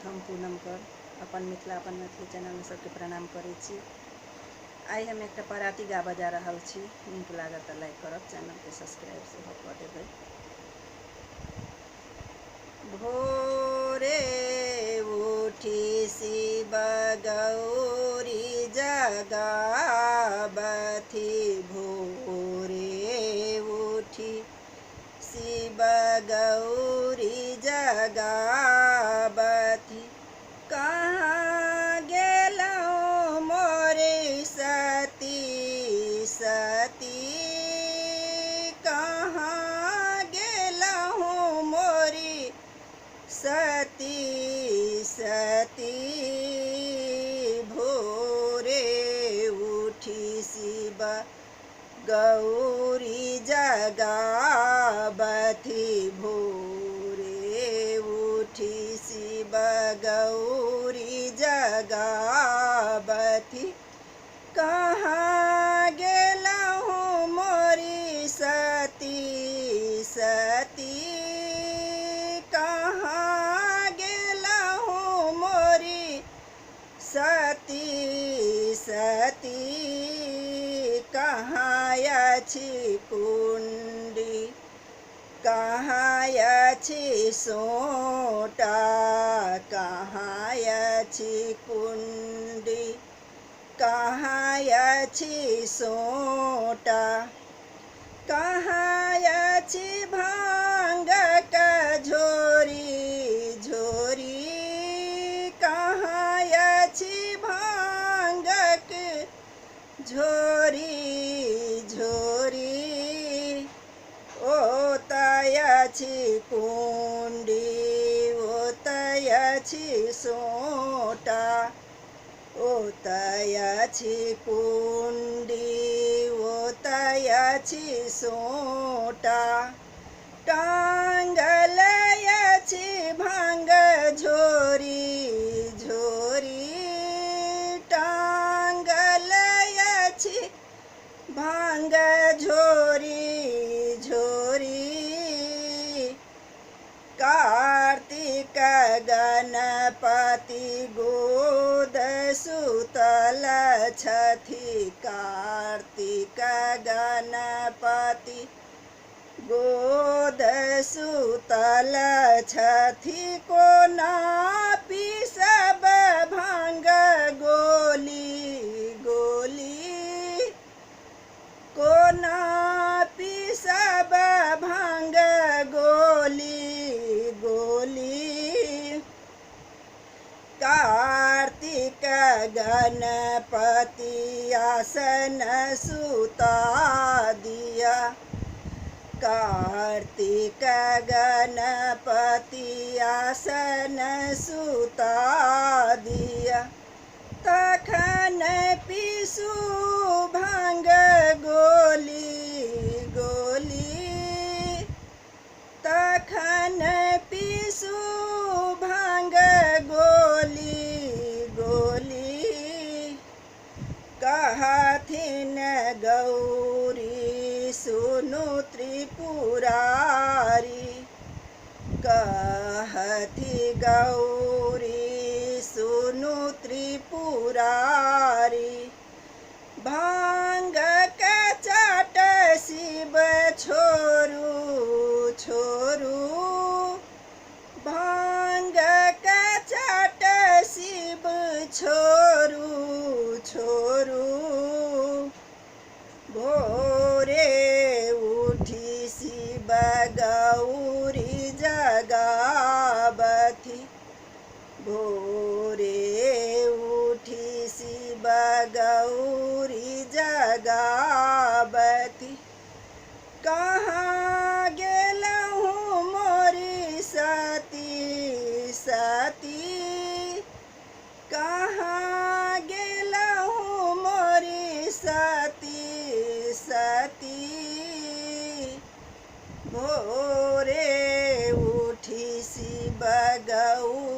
हम पूनम कर अपन मिथिला अपन मैथिली चैनल में सबके प्रणाम करै छी। आई हम एक पराती गा बजा रहल छी। नीक लागत तो लाइक करब, चैनल के सब्सक्राइब से कर देबै। भोरे उठी शिव गौरी जगावथि, भोरे उठी शिव गौरी जगावथि। कहाँ गेलौं मोरे सती सती, कहाँ गेलौं मोरी सती सती। भोरे उठी शिव गौरी जगावथि, भोरे उठी शिव गौरी जगावथि। कहाँ गेलौं मोरी सती सती, कहाँ गेलौं मोरी सती सती। कहाँ अछि कुंडी, कहाँ अछि सोंटा, कहाँ अछि कुंडी, कहाँ अछि सोंटा। कहाँ अछि भांगक झोरी झोरी, कहाँ अछि भांगक झोरी झोरी। ओतय अछि कुंडी, ओतय अछि सोंटा, ओतय अछि कुंडी, ओतय अछि सोंटा। टांगल अछि भांग झोरी झोरी, टांगल अछि भांग झोरी झोरी। कार्तिक गणपति गोद सुतल छथि, कार्तिक गणपति गोद सुतल छथि। कोना पीसब भांग गोली गोली, कोना पीसब भांग गोली गोली। कार्तिक गणपति आसन सुता दिया, कार्तिक गणपति आसन सुता दिया। तखन पीसू भांग गोली गोली, तखन पीसू भांग गोली गोली। कहथिन गौरी सुनु त्रिपुरारी, कहथि गौरी सुनु त्रिपुरारी। भांगक चाट शिव छोरू छोरू, भांगक चाट शिव छोरू छोरू। भोरे उठी शिव गौरी जगावथि, भोरे उठी शिव गौरी जगावथि। कहाँ गेलौं मोरी सती सती, कहाँ गेलौं मोरी सती सती। भोरे उठी शिव गौरी